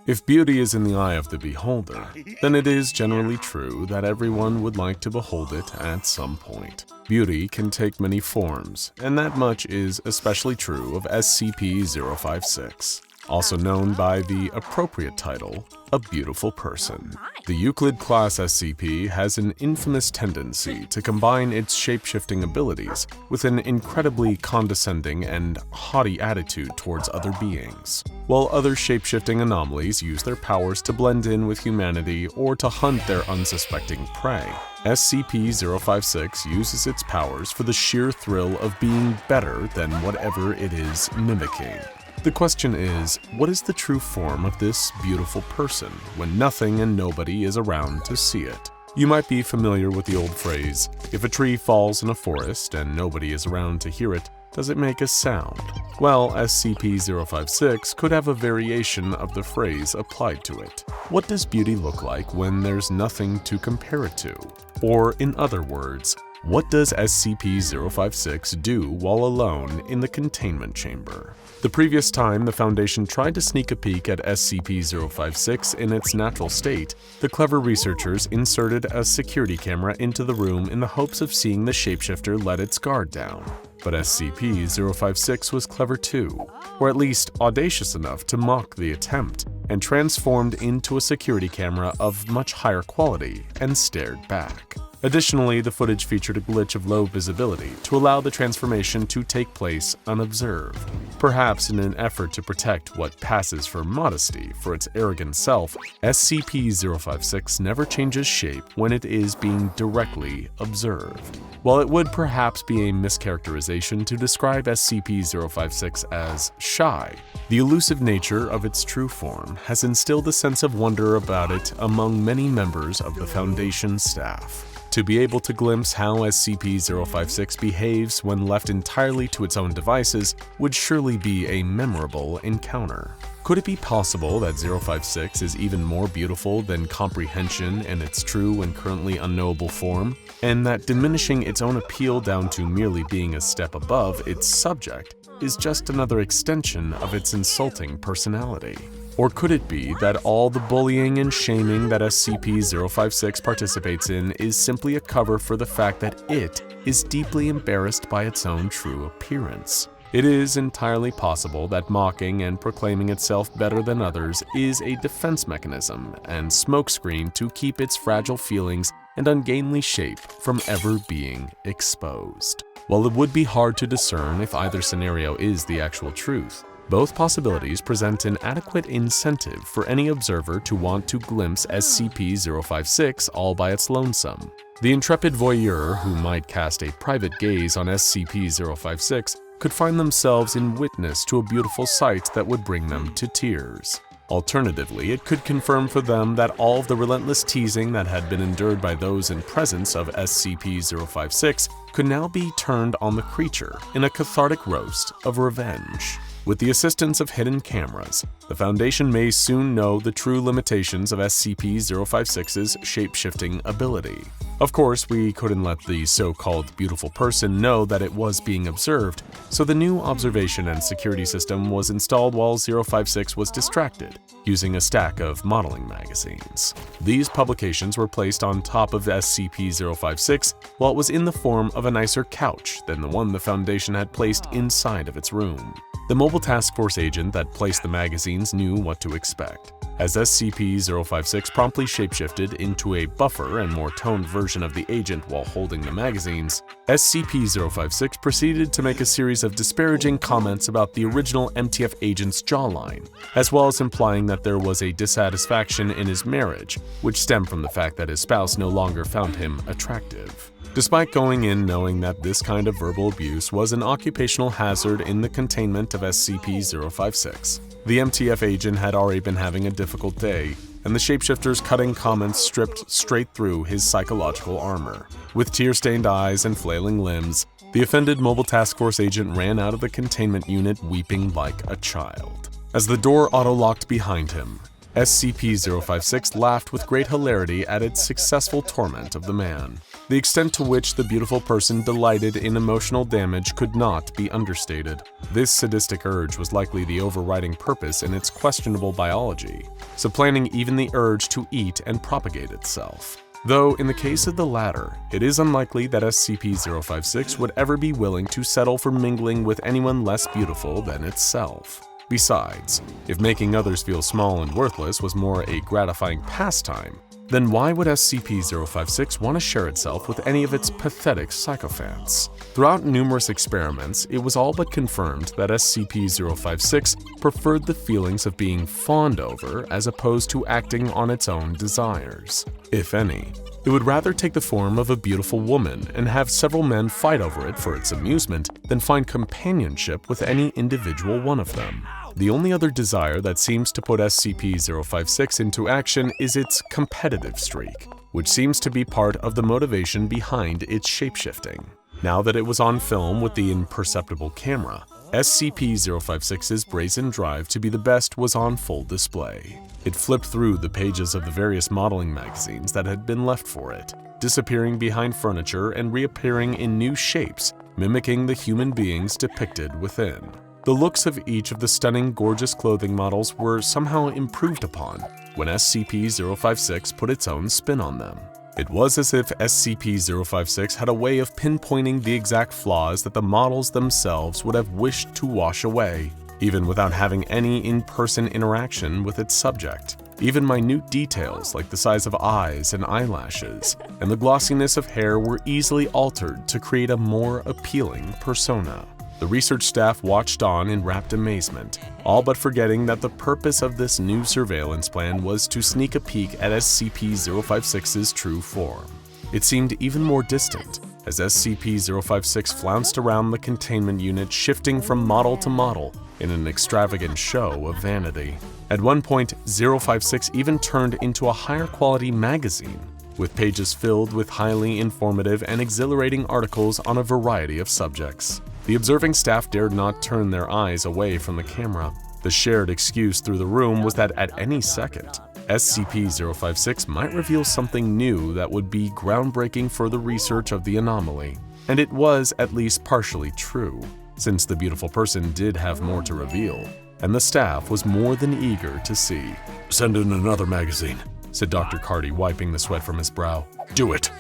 If beauty is in the eye of the beholder, then it is generally true that everyone would like to behold it at some point. Beauty can take many forms, and that much is especially true of SCP-056, also known by the appropriate title, a beautiful person. The Euclid Class SCP has an infamous tendency to combine its shape-shifting abilities with an incredibly condescending and haughty attitude towards other beings. While other shape-shifting anomalies use their powers to blend in with humanity or to hunt their unsuspecting prey, SCP-056 uses its powers for the sheer thrill of being better than whatever it is mimicking. The question is, what is the true form of this beautiful person when nothing and nobody is around to see it? You might be familiar with the old phrase, if a tree falls in a forest and nobody is around to hear it, does it make a sound? Well, SCP-056 could have a variation of the phrase applied to it. What does beauty look like when there's nothing to compare it to? Or, in other words, what does SCP-056 do while alone in the containment chamber? The previous time the Foundation tried to sneak a peek at SCP-056 in its natural state, the clever researchers inserted a security camera into the room in the hopes of seeing the shapeshifter let its guard down. But SCP-056 was clever too, or at least audacious enough to mock the attempt, and transformed into a security camera of much higher quality and stared back. Additionally, the footage featured a glitch of low visibility to allow the transformation to take place unobserved. Perhaps in an effort to protect what passes for modesty for its arrogant self, SCP-056 never changes shape when it is being directly observed. While it would perhaps be a mischaracterization to describe SCP-056 as shy, the elusive nature of its true form has instilled a sense of wonder about it among many members of the Foundation staff. To be able to glimpse how SCP-056 behaves when left entirely to its own devices would surely be a memorable encounter. Could it be possible that 056 is even more beautiful than comprehension in its true and currently unknowable form, and that diminishing its own appeal down to merely being a step above its subject is just another extension of its insulting personality? Or could it be that all the bullying and shaming that SCP-056 participates in is simply a cover for the fact that it is deeply embarrassed by its own true appearance? It is entirely possible that mocking and proclaiming itself better than others is a defense mechanism and smokescreen to keep its fragile feelings and ungainly shape from ever being exposed. While it would be hard to discern if either scenario is the actual truth, both possibilities present an adequate incentive for any observer to want to glimpse SCP-056 all by its lonesome. The intrepid voyeur who might cast a private gaze on SCP-056 could find themselves in witness to a beautiful sight that would bring them to tears. Alternatively, it could confirm for them that all of the relentless teasing that had been endured by those in presence of SCP-056 could now be turned on the creature in a cathartic roast of revenge. With the assistance of hidden cameras, the Foundation may soon know the true limitations of SCP-056's shape-shifting ability. Of course, we couldn't let the so-called beautiful person know that it was being observed, so the new observation and security system was installed while 056 was distracted, using a stack of modeling magazines. These publications were placed on top of SCP-056 while it was in the form of a nicer couch than the one the Foundation had placed inside of its room. The mobile task force agent that placed the magazines knew what to expect. As SCP-056 promptly shapeshifted into a buffer and more toned version of the agent while holding the magazines, SCP-056 proceeded to make a series of disparaging comments about the original MTF agent's jawline, as well as implying that there was a dissatisfaction in his marriage, which stemmed from the fact that his spouse no longer found him attractive. Despite going in knowing that this kind of verbal abuse was an occupational hazard in the containment of SCP-056, the MTF agent had already been having a difficult day, and the shapeshifter's cutting comments stripped straight through his psychological armor. With tear-stained eyes and flailing limbs, the offended Mobile Task Force agent ran out of the containment unit weeping like a child. As the door auto-locked behind him, SCP-056 laughed with great hilarity at its successful torment of the man. The extent to which the beautiful person delighted in emotional damage could not be understated. This sadistic urge was likely the overriding purpose in its questionable biology, supplanting even the urge to eat and propagate itself. Though in the case of the latter, it is unlikely that SCP-056 would ever be willing to settle for mingling with anyone less beautiful than itself. Besides, if making others feel small and worthless was more a gratifying pastime, then why would SCP-056 want to share itself with any of its pathetic sycophants? Throughout numerous experiments, it was all but confirmed that SCP-056 preferred the feelings of being fawned over as opposed to acting on its own desires. If any, it would rather take the form of a beautiful woman and have several men fight over it for its amusement than find companionship with any individual one of them. The only other desire that seems to put SCP-056 into action is its competitive streak, which seems to be part of the motivation behind its shapeshifting. Now that it was on film with the imperceptible camera, SCP-056's brazen drive to be the best was on full display. It flipped through the pages of the various modeling magazines that had been left for it, disappearing behind furniture and reappearing in new shapes, mimicking the human beings depicted within. The looks of each of the stunning, gorgeous clothing models were somehow improved upon when SCP-056 put its own spin on them. It was as if SCP-056 had a way of pinpointing the exact flaws that the models themselves would have wished to wash away, even without having any in-person interaction with its subject. Even minute details like the size of eyes and eyelashes and the glossiness of hair were easily altered to create a more appealing persona. The research staff watched on in rapt amazement, all but forgetting that the purpose of this new surveillance plan was to sneak a peek at SCP-056's true form. It seemed even more distant, as SCP-056 flounced around the containment unit, shifting from model to model in an extravagant show of vanity. At one point, 056 even turned into a higher quality magazine, with pages filled with highly informative and exhilarating articles on a variety of subjects. The observing staff dared not turn their eyes away from the camera. The shared excuse through the room was that at any second, SCP-056 might reveal something new that would be groundbreaking for the research of the anomaly. And it was at least partially true, since the beautiful person did have more to reveal, and the staff was more than eager to see. "Send in another magazine," said Dr. Carty, wiping the sweat from his brow. "Do it."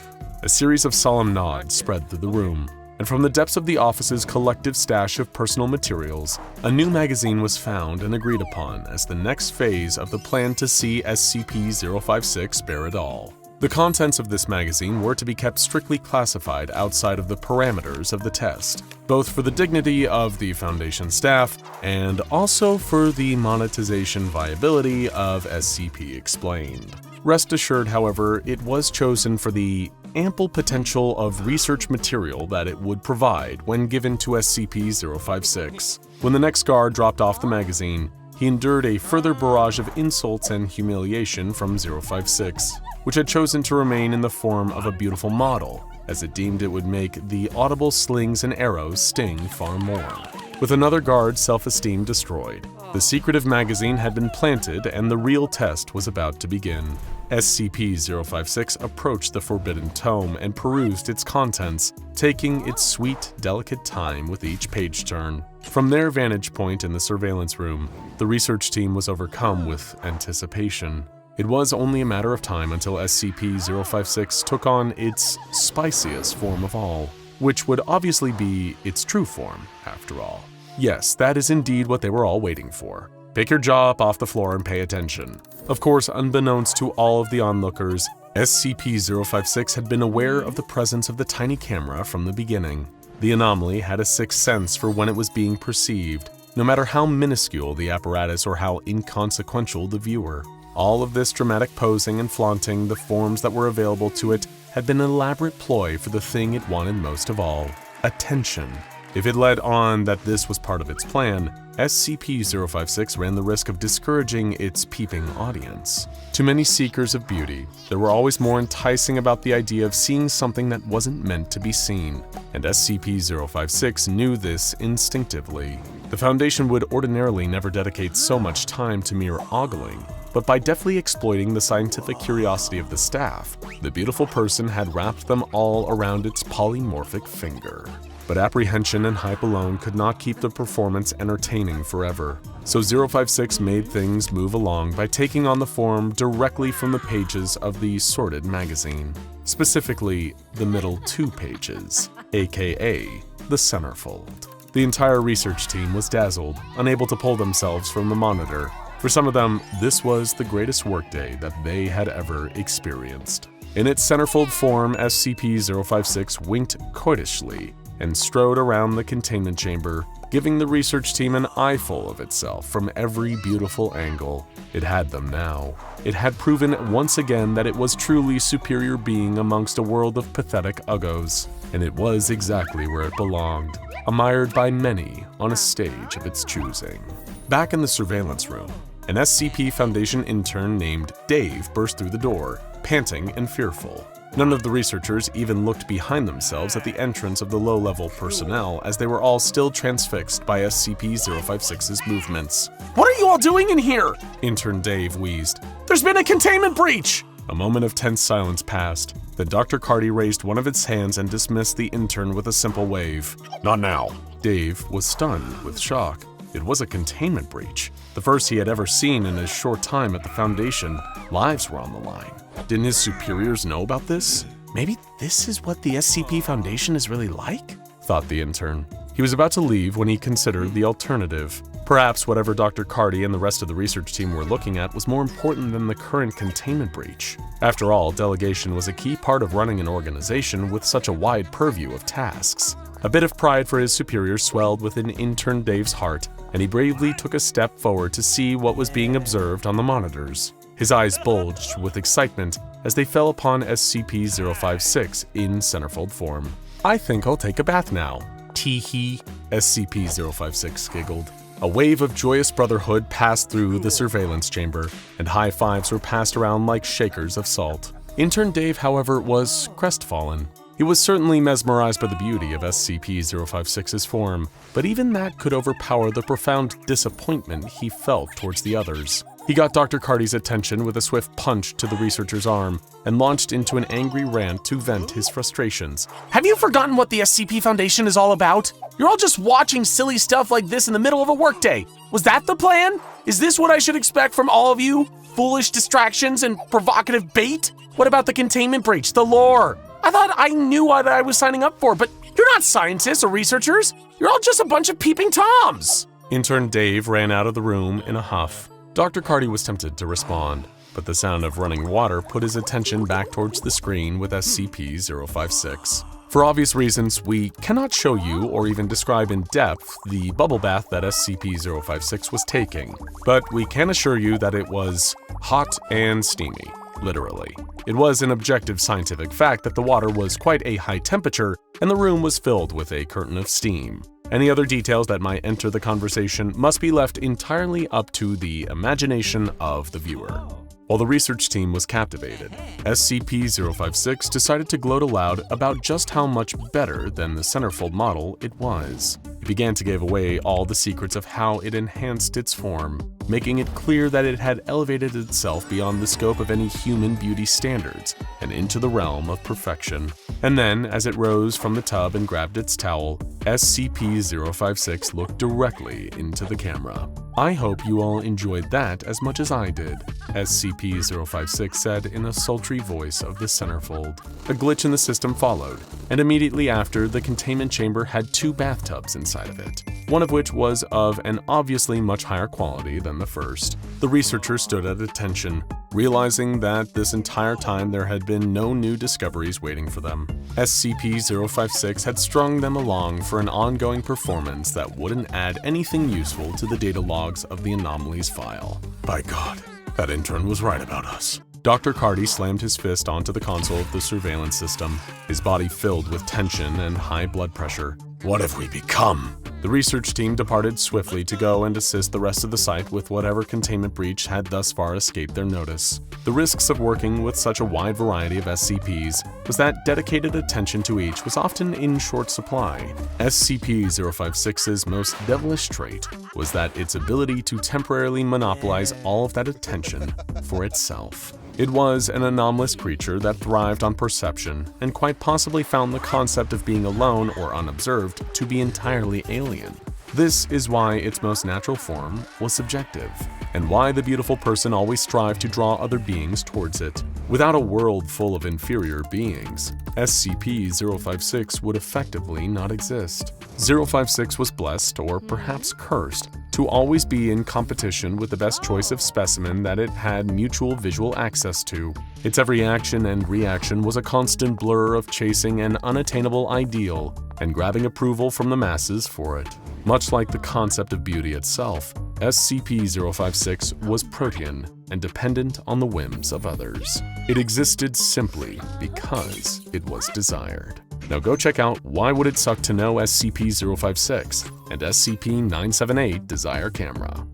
A series of solemn nods spread through the room, and from the depths of the office's collective stash of personal materials, a new magazine was found and agreed upon as the next phase of the plan to see SCP-056 bear it all. The contents of this magazine were to be kept strictly classified outside of the parameters of the test, both for the dignity of the Foundation staff and also for the monetization viability of SCP Explained. Rest assured, however, it was chosen for the ample potential of research material that it would provide when given to SCP-056. When the next guard dropped off the magazine, he endured a further barrage of insults and humiliation from 056, which had chosen to remain in the form of a beautiful model, as it deemed it would make the audible slings and arrows sting far more. With another guard's self-esteem destroyed, the secretive magazine had been planted and the real test was about to begin. SCP-056 approached the forbidden tome and perused its contents, taking its sweet, delicate time with each page turn. From their vantage point in the surveillance room, the research team was overcome with anticipation. It was only a matter of time until SCP-056 took on its spiciest form of all, which would obviously be its true form, after all. Yes, that is indeed what they were all waiting for. Pick your jaw up off the floor and pay attention. Of course, unbeknownst to all of the onlookers, SCP-056 had been aware of the presence of the tiny camera from the beginning. The anomaly had a sixth sense for when it was being perceived, no matter how minuscule the apparatus or how inconsequential the viewer. All of this dramatic posing and flaunting the forms that were available to it had been an elaborate ploy for the thing it wanted most of all: attention. If it led on that this was part of its plan, SCP-056 ran the risk of discouraging its peeping audience. To many seekers of beauty, there were always more enticing about the idea of seeing something that wasn't meant to be seen, and SCP-056 knew this instinctively. The Foundation would ordinarily never dedicate so much time to mere ogling, but by deftly exploiting the scientific curiosity of the staff, the beautiful person had wrapped them all around its polymorphic finger. But apprehension and hype alone could not keep the performance entertaining forever. So 056 made things move along by taking on the form directly from the pages of the sorted magazine. Specifically, the middle 2 pages, aka the centerfold. The entire research team was dazzled, unable to pull themselves from the monitor. For some of them, this was the greatest workday that they had ever experienced. In its centerfold form, SCP-056 winked coytishly and strode around the containment chamber, giving the research team an eyeful of itself from every beautiful angle. It had them now. It had proven once again that it was truly superior being amongst a world of pathetic uggos, and it was exactly where it belonged, admired by many on a stage of its choosing. Back in the surveillance room, an SCP Foundation intern named Dave burst through the door, panting and fearful. None of the researchers even looked behind themselves at the entrance of the low-level personnel, as they were all still transfixed by SCP-056's movements. "What are you all doing in here?" Intern Dave wheezed. "There's been a containment breach!" A moment of tense silence passed. Then Dr. Carty raised one of its hands and dismissed the intern with a simple wave. Not now. Dave was stunned with shock. It was a containment breach, the first he had ever seen in his short time at the Foundation. Lives were on the line. Didn't his superiors know about this? Maybe this is what the SCP Foundation is really like? Thought the intern. He was about to leave when he considered the alternative. Perhaps whatever Dr. Carty and the rest of the research team were looking at was more important than the current containment breach. After all, delegation was a key part of running an organization with such a wide purview of tasks. A bit of pride for his superiors swelled within intern Dave's heart, and he bravely took a step forward to see what was being observed on the monitors. His eyes bulged with excitement as they fell upon SCP-056 in centerfold form. "I think I'll take a bath now. Tee-hee," SCP-056 giggled. A wave of joyous brotherhood passed through the surveillance chamber, and high fives were passed around like shakers of salt. Intern Dave, however, was crestfallen. He was certainly mesmerized by the beauty of SCP-056's form, but even that could overpower the profound disappointment he felt towards the others. He got Dr. Carty's attention with a swift punch to the researcher's arm and launched into an angry rant to vent his frustrations. "Have you forgotten what the SCP Foundation is all about? You're all just watching silly stuff like this in the middle of a workday. Was that the plan? Is this what I should expect from all of you? Foolish distractions and provocative bait? What about the containment breach, the lore? I thought I knew what I was signing up for, but you're not scientists or researchers. You're all just a bunch of peeping Toms." Intern Dave ran out of the room in a huff. Dr. Carty was tempted to respond, but the sound of running water put his attention back towards the screen with SCP-056. For obvious reasons, we cannot show you or even describe in depth the bubble bath that SCP-056 was taking, but we can assure you that it was hot and steamy, literally. It was an objective scientific fact that the water was quite a high temperature and the room was filled with a curtain of steam. Any other details that might enter the conversation must be left entirely up to the imagination of the viewer. While the research team was captivated, SCP-056 decided to gloat aloud about just how much better than the centerfold model it was. It began to give away all the secrets of how it enhanced its form, making it clear that it had elevated itself beyond the scope of any human beauty standards and into the realm of perfection. And then, as it rose from the tub and grabbed its towel, SCP-056 looked directly into the camera. "I hope you all enjoyed that as much as I did," SCP-056 said in a sultry voice of the centerfold. A glitch in the system followed, and immediately after, the containment chamber had 2 bathtubs inside of it, one of which was of an obviously much higher quality than the first. The researchers stood at attention, realizing that this entire time there had been no new discoveries waiting for them. SCP-056 had strung them along for an ongoing performance that wouldn't add anything useful to the data logs of the anomalies file. By God, that intern was right about us. Dr. Carty slammed his fist onto the console of the surveillance system, his body filled with tension and high blood pressure. What have we become? The research team departed swiftly to go and assist the rest of the site with whatever containment breach had thus far escaped their notice. The risks of working with such a wide variety of SCPs was that dedicated attention to each was often in short supply. SCP-056's most devilish trait was that its ability to temporarily monopolize all of that attention for itself. It was an anomalous creature that thrived on perception and quite possibly found the concept of being alone or unobserved to be entirely alien. This is why its most natural form was subjective, and why the beautiful person always strived to draw other beings towards it. Without a world full of inferior beings, SCP-056 would effectively not exist. 056 was blessed, or perhaps cursed, to always be in competition with the best choice of specimen that it had mutual visual access to. Its every action and reaction was a constant blur of chasing an unattainable ideal and grabbing approval from the masses for it. Much like the concept of beauty itself, SCP-056 was protean and dependent on the whims of others. It existed simply because it was desired. Now go check out Why Would It Suck to Know SCP-056 and SCP-978 Desire Camera.